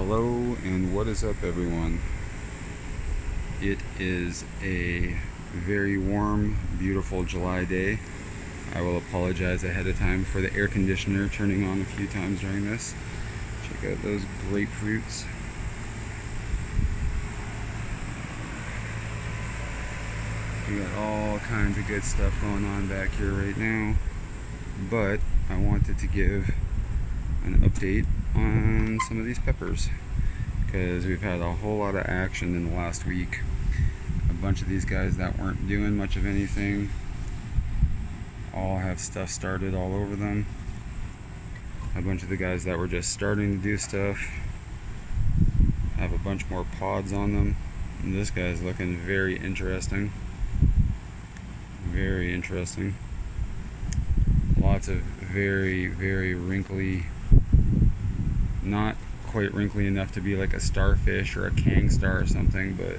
Hello and what is up, everyone? It is a very warm, beautiful July day. I will apologize ahead of time for the air conditioner turning on a few times during this. Check out those grapefruits. We got all kinds of good stuff going on back here right now, but I wanted to give an update on some of these peppers because we've had a whole lot of action in the last week. A bunch of these guys that weren't doing much of anything all have stuff started all over them. A bunch of the guys that were just starting to do stuff have a bunch more pods on them, and this guy's looking very interesting. Very interesting. Lots of very, very wrinkly, not quite wrinkly enough to be like a starfish or a Kang star or something, but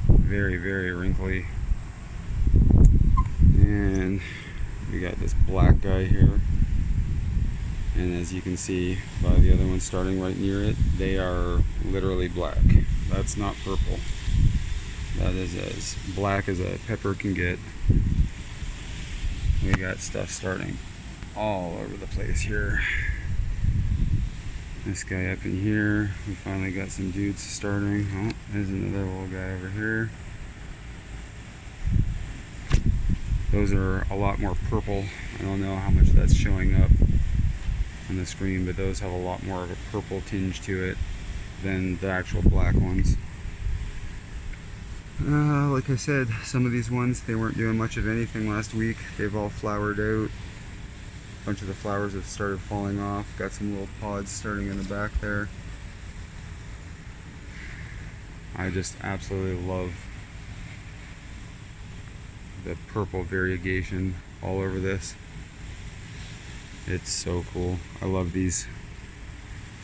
very, very wrinkly. And we got this black guy here, and as you can see by the other one starting right near it, they are literally black. That's not purple. That is as black as a pepper can get. We got stuff starting all over the place here. This guy up in here, we finally got some dudes starting. Oh, there's another little guy over here. Those are a lot more purple. I don't know how much that's showing up on the screen, but those have a lot more of a purple tinge to it than the actual black ones. Like I said, some of these ones, they weren't doing much of anything last week. They've all flowered out. A bunch of the flowers have started falling off. Got some little pods starting in the back there. I just absolutely love the purple variegation all over this. It's so cool. I love these.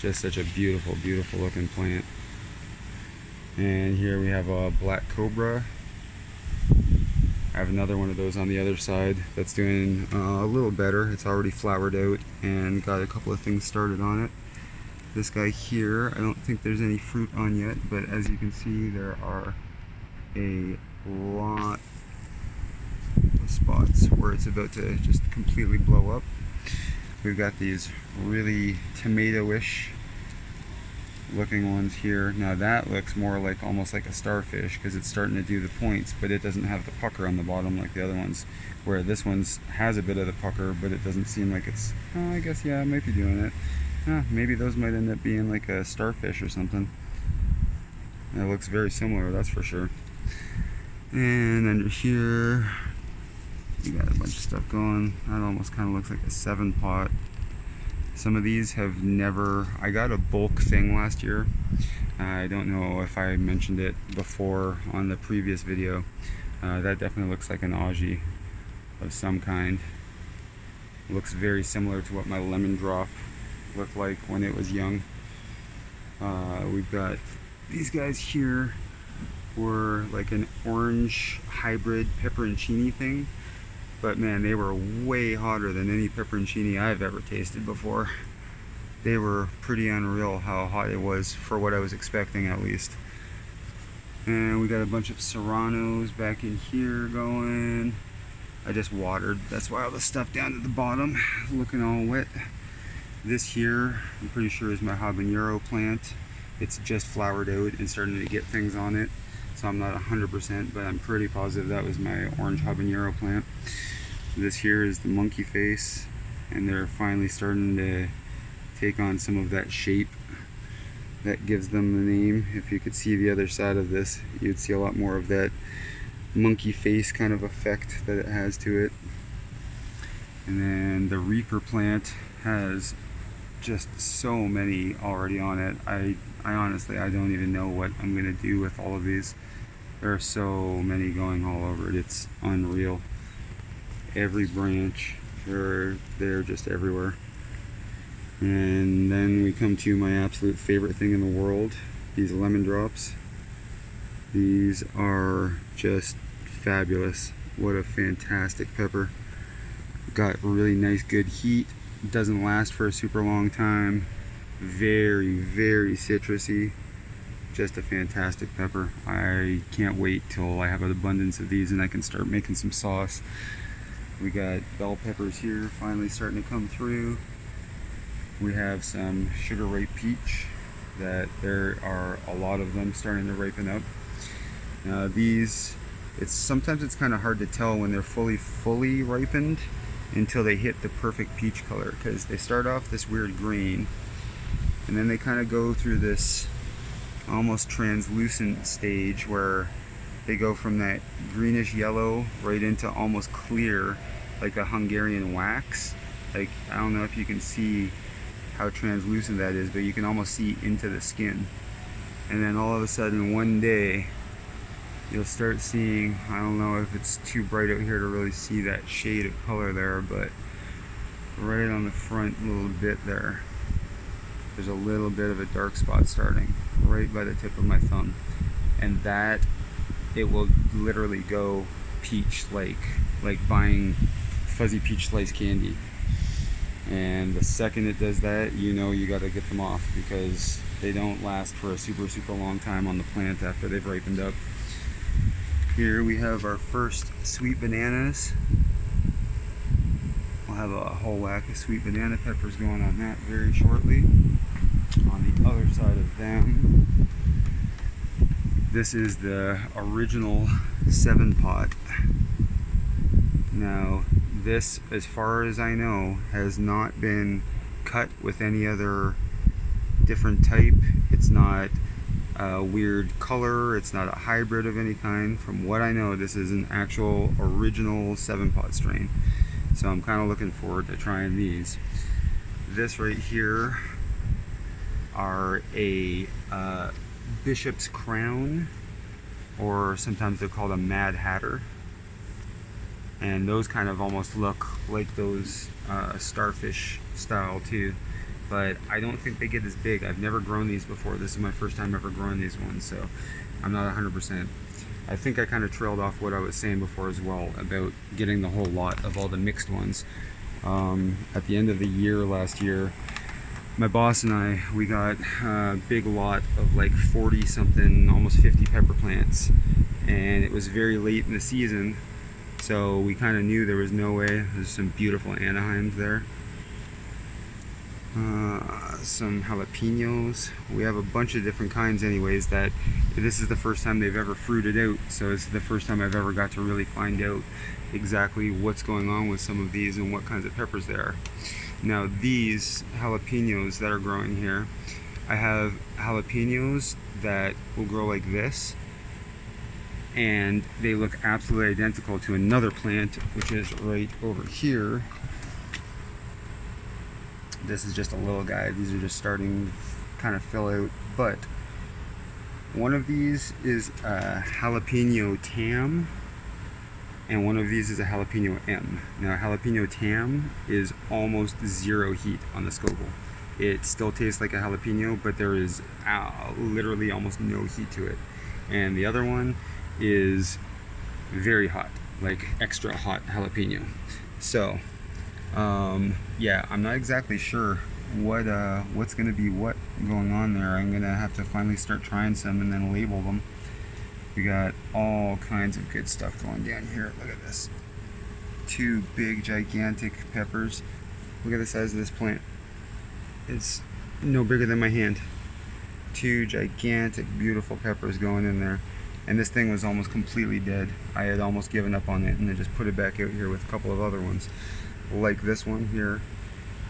Just such a beautiful, beautiful looking plant. And here we have a black cobra. I have another one of those on the other side that's doing a little better. It's already flowered out and got a couple of things started on it. This guy here, I don't think there's any fruit on yet, but as you can see, there are a lot of spots where it's about to just completely blow up. We've got these really tomato-ish looking ones here. Now that looks more like almost like a starfish because it's starting to do the points, but it doesn't have the pucker on the bottom like the other ones, where this one's has a bit of the pucker, but it doesn't seem like it's, I guess, yeah, it might be doing it. Maybe those might end up being like a starfish or something. It looks very similar, that's for sure. And under here you got a bunch of stuff going. That almost kind of looks like a 7-pot. Some of these have never, I got a bulk thing last year. I don't know if I mentioned it before on the previous video. That definitely looks like an Augie of some kind. Looks very similar to what my lemon drop looked like when it was young. We've got these guys here, were like an orange hybrid pepperoncini thing. But man, they were way hotter than any pepperoncini I've ever tasted before. They were pretty unreal how hot it was for what I was expecting, at least. And we got a bunch of serranos back in here going. I just watered, that's why all the stuff down at the bottom is looking all wet. This here, I'm pretty sure is my habanero plant. It's just flowered out and starting to get things on it. So I'm not 100%, but I'm pretty positive that was my orange habanero plant. This here is the monkey face, and they're finally starting to take on some of that shape that gives them the name. If you could see the other side of this, you'd see a lot more of that monkey face kind of effect that it has to it. And then the Reaper plant has just so many already on it. I honestly, I don't even know what I'm gonna do with all of these. There are so many going all over it. It's unreal. Every branch, they're just everywhere. And then we come to my absolute favorite thing in the world, these lemon drops. These are just fabulous. What a fantastic pepper. Got really nice good heat. Doesn't last for a super long time. Very, very citrusy. Just a fantastic pepper. I can't wait till I have an abundance of these and I can start making some sauce. We got bell peppers here finally starting to come through. We have some sugar ripe peach that there are a lot of them starting to ripen up. Now these, sometimes it's kind of hard to tell when they're fully ripened until they hit the perfect peach color, because they start off this weird green and then they kind of go through this almost translucent stage where they go from that greenish yellow right into almost clear, like a Hungarian wax. Like, I don't know if you can see how translucent that is, but you can almost see into the skin. And then all of a sudden one day you'll start seeing, I don't know if it's too bright out here to really see that shade of color there, but right on the front little bit there, there's a little bit of a dark spot starting right by the tip of my thumb. And that, it will literally go peach, like buying fuzzy peach slice candy. And the second it does that, you know you gotta get them off, because they don't last for a super long time on the plant after they've ripened up. Here we have our first sweet bananas. We'll have a whole whack of sweet banana peppers going on that very shortly. On the other side of them, this is the original 7-pot. Now this, as far as I know, has not been cut with any other different type. It's not a weird color, it's not a hybrid of any kind. From what I know, this is an actual original 7-pot strain. So I'm kind of looking forward to trying these. This right here are a Bishop's Crown, or sometimes they're called a Mad Hatter. And those kind of almost look like those starfish style too, but I don't think they get as big. I've never grown these before. This is my first time ever growing these ones, so I'm not 100%. I think I kind of trailed off what I was saying before as well about getting the whole lot of all the mixed ones. At the end of the year last year, my boss and I, we got a big lot of like 40 something, almost 50 pepper plants, and it was very late in the season, so we kind of knew there was no way. There's some beautiful Anaheims there. Some jalapenos. We have a bunch of different kinds anyways, that this is the first time they've ever fruited out, so it's the first time I've ever got to really find out exactly what's going on with some of these and what kinds of peppers they are. Now these jalapenos that are growing here, I have jalapenos that will grow like this, and they look absolutely identical to another plant which is right over here. This is just a little guy. These are just starting to kind of fill out, but one of these is a jalapeno tam and one of these is a jalapeno M. Now jalapeno tam is almost zero heat on the Scoville. It still tastes like a jalapeno, but there is literally almost no heat to it. And the other one is very hot, like extra hot jalapeno. So yeah, I'm not exactly sure what's gonna be what going on there. I'm gonna have to finally start trying some and then label them. We got all kinds of good stuff going down here. Look at this. 2 big gigantic peppers. Look at the size of this plant. It's no bigger than my hand. 2 gigantic beautiful peppers going in there. And this thing was almost completely dead. I had almost given up on it and I just put it back out here with a couple of other ones. Like this one here,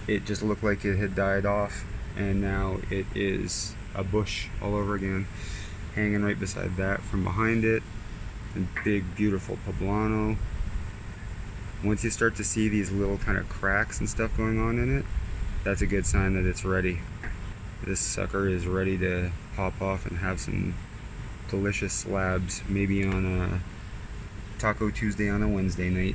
it just looked like it had died off, and now it is a bush all over again, hanging right beside that. From behind it, a big beautiful poblano. Once you start to see these little kind of cracks and stuff going on in it, that's a good sign that it's ready. This sucker is ready to pop off and have some delicious slabs, maybe on a Taco Tuesday on a Wednesday night.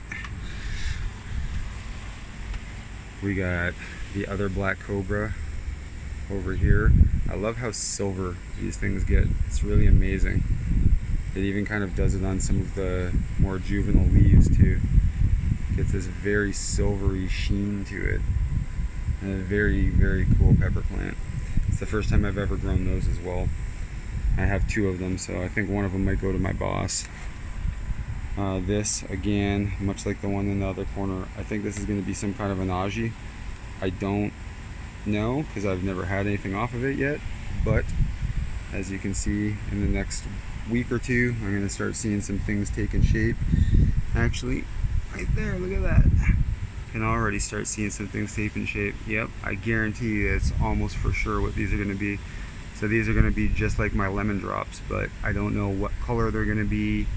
We got the other black cobra over here. I love how silver these things get. It's really amazing. It even kind of does it on some of the more juvenile leaves too. Gets this very silvery sheen to it. And a very, very cool pepper plant. first time I've ever grown those as well. I have 2 of them, so I think one of them might go to my boss. This, again, much like the one in the other corner, I think this is going to be some kind of an Aji. I don't know, because I've never had anything off of it yet, but as you can see, in the next week or 2, I'm going to start seeing some things taking shape. Actually, right there, look at that. Can already start seeing some things taking shape. Yep, I guarantee you it's almost for sure what these are going to be. So these are going to be just like my lemon drops, but I don't know what color they're going to be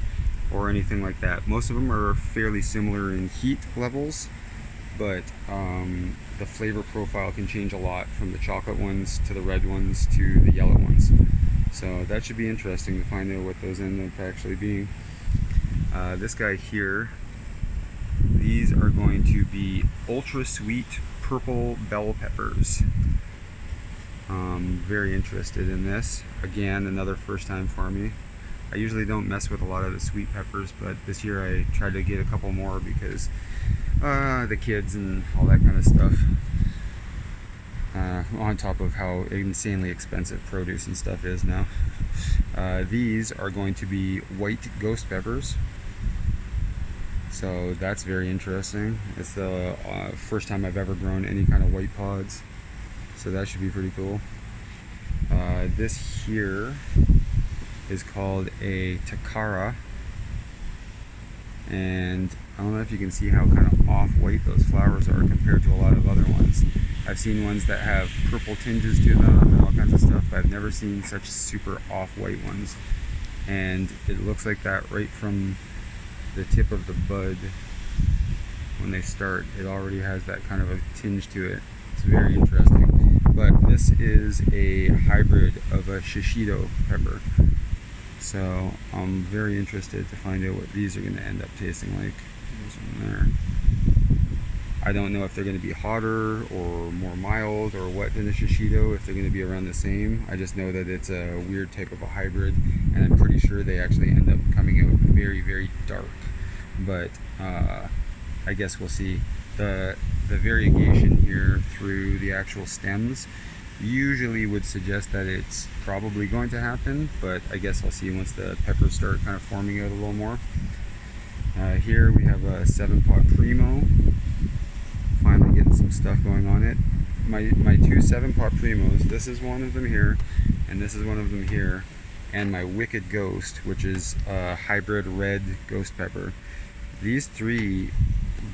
or anything like that. Most of them are fairly similar in heat levels, but the flavor profile can change a lot from the chocolate ones to the red ones to the yellow ones. So that should be interesting to find out what those end up actually being. This guy here, these are going to be ultra sweet purple bell peppers. Very interested in this. Again, another first time for me. I usually don't mess with a lot of the sweet peppers, but this year I tried to get a couple more because the kids and all that kind of stuff. On top of how insanely expensive produce and stuff is now. These are going to be white ghost peppers. So that's very interesting. It's the first time I've ever grown any kind of white pods. So that should be pretty cool. This here is called a Takara, and I don't know if you can see how kind of off-white those flowers are compared to a lot of other ones. I've seen ones that have purple tinges to them and all kinds of stuff, but I've never seen such super off-white ones. And it looks like that right from the tip of the bud. When they start, it already has that kind of a tinge to it. It's very interesting. But this is a hybrid of a shishito pepper. So I'm very interested to find out what these are going to end up tasting like. There's one there. I don't know if they're going to be hotter or more mild or what than the shishito, if they're going to be around the same. I just know that it's a weird type of a hybrid, and I'm pretty sure they actually end up coming out very, very dark. But I guess we'll see. The variegation here through the actual stems usually would suggest that it's probably going to happen, but I guess I'll see once the peppers start kind of forming out a little more. Here we have a 7-pot Primo. Finally getting some stuff going on it. My 2 7-pot Primos, this is one of them here, and this is one of them here, and my Wicked Ghost, which is a hybrid red ghost pepper. These 3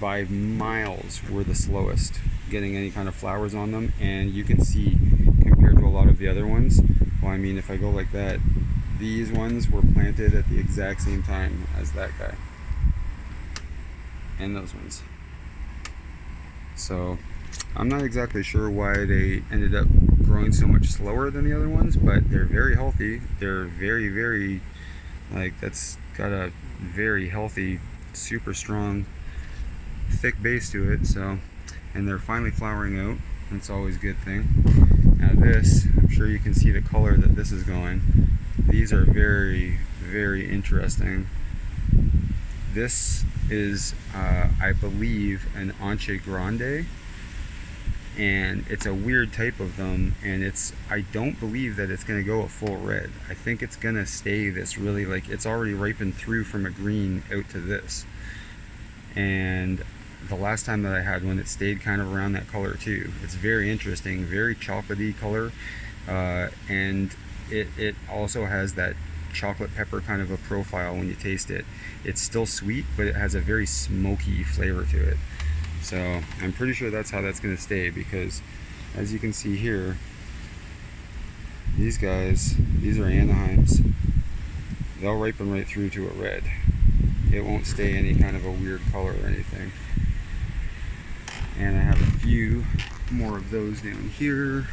by miles were the slowest getting any kind of flowers on them, and you can see compared to a lot of the other ones, well, I mean, if I go like that, these ones were planted at the exact same time as that guy and those ones. So I'm not exactly sure why they ended up growing so much slower than the other ones, but they're very healthy. They're very, very, like, that's got a very healthy, super strong, thick base to it. So, and they're finally flowering out. That's always a good thing. Now this, I'm sure you can see the color that this is going. These are very, very interesting. This is, I believe, an Anche Grande, and it's a weird type of them, and I don't believe that it's going to go a full red. I think it's going to stay this really, like, it's already ripened through from a green out to this. And the last time that I had one, it stayed kind of around that color too. It's very interesting, very chocolatey color, and it also has that chocolate pepper kind of a profile when you taste it. It's still sweet, but it has a very smoky flavor to it. So I'm pretty sure that's how that's going to stay, because as you can see here, these guys, these are Anaheims. They'll ripen right through to a red. It won't stay any kind of a weird color or anything. And I have a few more of those down here.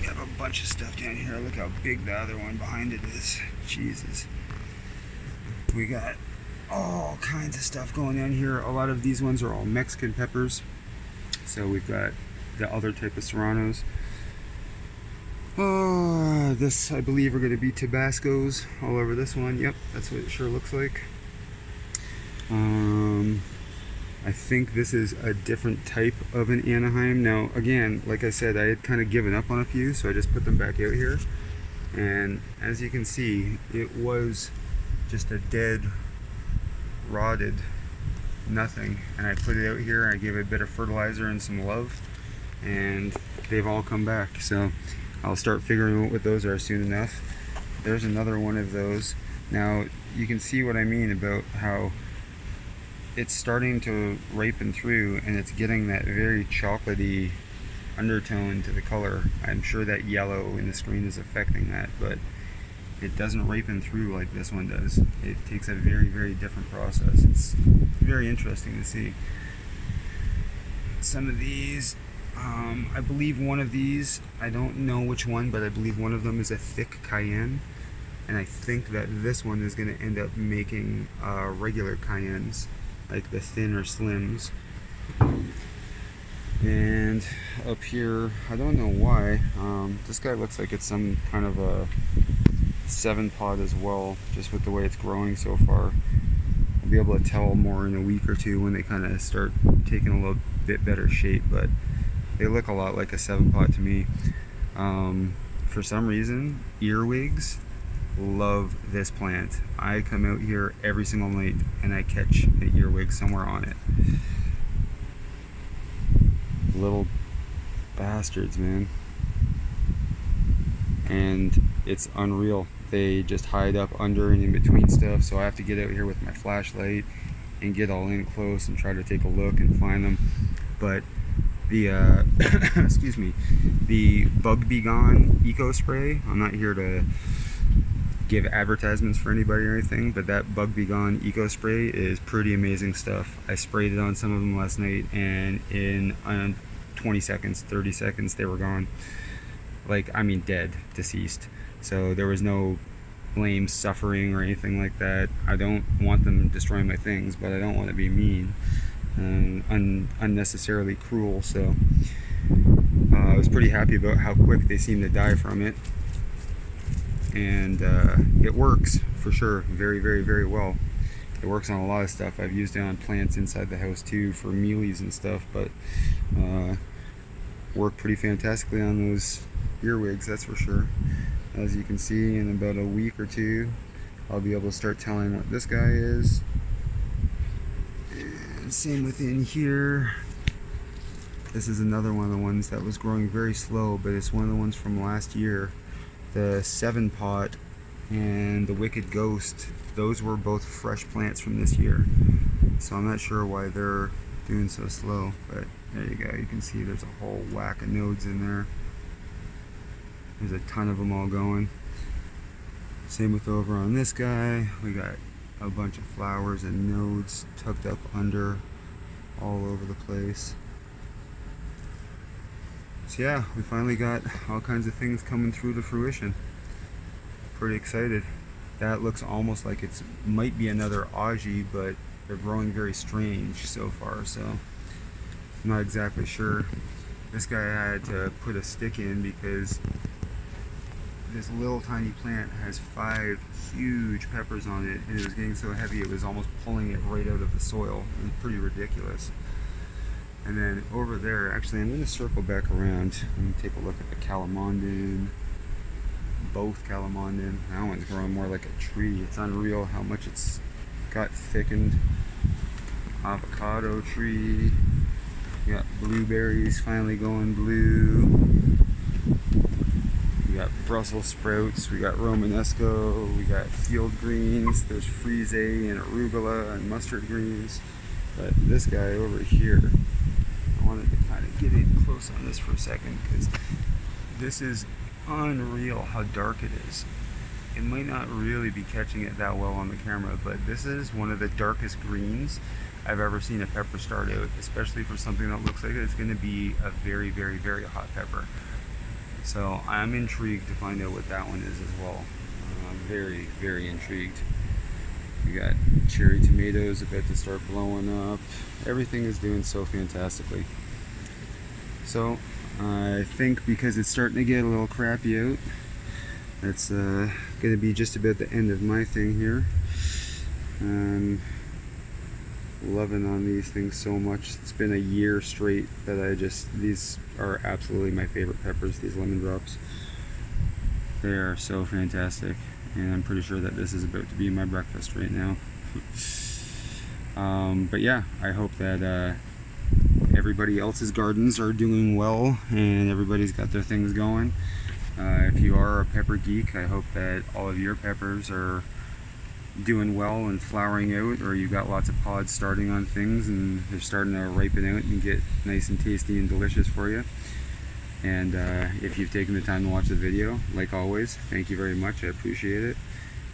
We have a bunch of stuff down here. Look how big the other one behind it is. Jesus. We got all kinds of stuff going on here. A lot of these ones are all Mexican peppers. So we've got the other type of serranos. This, I believe, are going to be Tabascos all over this one. Yep, that's what it sure looks like. I think this is a different type of an Anaheim. Now, again, like I said, I had kind of given up on a few, so I just put them back out here. And as you can see, it was just a dead, rotted nothing. And I put it out here, and I gave it a bit of fertilizer and some love, and they've all come back. So I'll start figuring out what those are soon enough. There's another one of those. Now, you can see what I mean about how it's starting to ripen through, and it's getting that very chocolatey undertone to the color. I'm sure that yellow in the screen is affecting that, but it doesn't ripen through like this one does. It takes a very, very different process. It's very interesting to see. Some of these, I believe one of these, I don't know which one, but I believe one of them is a thick cayenne, and I think that this one is going to end up making regular cayennes, like the thin or slims. And up here, I don't know why, this guy looks like it's some kind of a 7-pot as well, just with the way it's growing so far. I'll be able to tell more in a week or two when they kind of start taking a little bit better shape, but they look a lot like a 7-pot to me. For some reason, earwigs love this plant. I come out here every single night and I catch an earwig somewhere on it. Little bastards, man. And it's unreal. They just hide up under and in between stuff, so I have to get out here with my flashlight and get all in close and try to take a look and find them. But the excuse me, the Bug Be Gone Eco Spray, I'm not here to give advertisements for anybody or anything, but that Bug Be Gone Eco Spray is pretty amazing stuff. I sprayed it on some of them last night, and in 20 seconds, 30 seconds, they were gone. Like, I mean, dead, deceased. So there was no lame suffering or anything like that. I don't want them destroying my things, but I don't want to be mean and unnecessarily cruel. So I was pretty happy about how quick they seem to die from it. And it works for sure, very, very, very well. It works on a lot of stuff. I've used it on plants inside the house too for mealies and stuff, but worked pretty fantastically on those earwigs, that's for sure. As you can see, in about a week or two, I'll be able to start telling what this guy is. And same within here. This is another one of the ones that was growing very slow, but it's one of the ones from last year. The 7-pot and the Wicked Ghost, those were both fresh plants from this year. So I'm not sure why they're doing so slow, but there you go. You can see there's a whole whack of nodes in there. There's a ton of them all going. Same with over on this guy. We got a bunch of flowers and nodes tucked up under all over the place. So yeah, we finally got all kinds of things coming through to fruition. Pretty excited. That looks almost like it might be another Augie, but they're growing very strange so far, so I'm not exactly sure. This guy had to put a stick in because this little tiny plant has 5 huge peppers on it, and it was getting so heavy it was almost pulling it right out of the soil. It was pretty ridiculous. And then over there, actually I'm going to circle back around and take a look at the Calamondin. Both Calamondin. That one's growing more like a tree. It's unreal how much it's got thickened. Avocado tree. We got blueberries finally going blue. We got Brussels sprouts. We got Romanesco. We got field greens. There's frise and arugula and mustard greens. But this guy over here, I wanted to kind of get in close on this for a second because this is unreal how dark it is. It might not really be catching it that well on the camera, but this is one of the darkest greens I've ever seen a pepper start out, especially for something that looks like it's going to be a very, very, very hot pepper. So I'm intrigued to find out what that one is as well. I'm very, very intrigued. We got cherry tomatoes about to start blowing up. Everything is doing so fantastically. So I think because it's starting to get a little crappy out, that's going to be just about the end of my thing here. loving on these things so much. It's been a year straight that these are absolutely my favorite peppers, these lemon drops. They are so fantastic, and I'm pretty sure that this is about to be my breakfast right now. But yeah, I hope that everybody else's gardens are doing well and everybody's got their things going. If you are a pepper geek, I hope that all of your peppers are doing well and flowering out, or you've got lots of pods starting on things and they're starting to ripen out and get nice and tasty and delicious for you. And if you've taken the time to watch the video, like always, thank you very much. I appreciate it.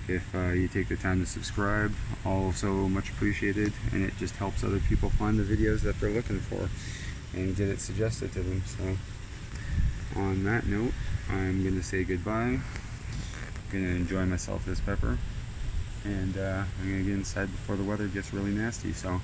If you take the time to subscribe, also much appreciated, and it just helps other people find the videos that they're looking for and get it suggested to them. So on that note, I'm going to say goodbye. I'm going to enjoy myself this pepper, and I'm going to get inside before the weather gets really nasty. So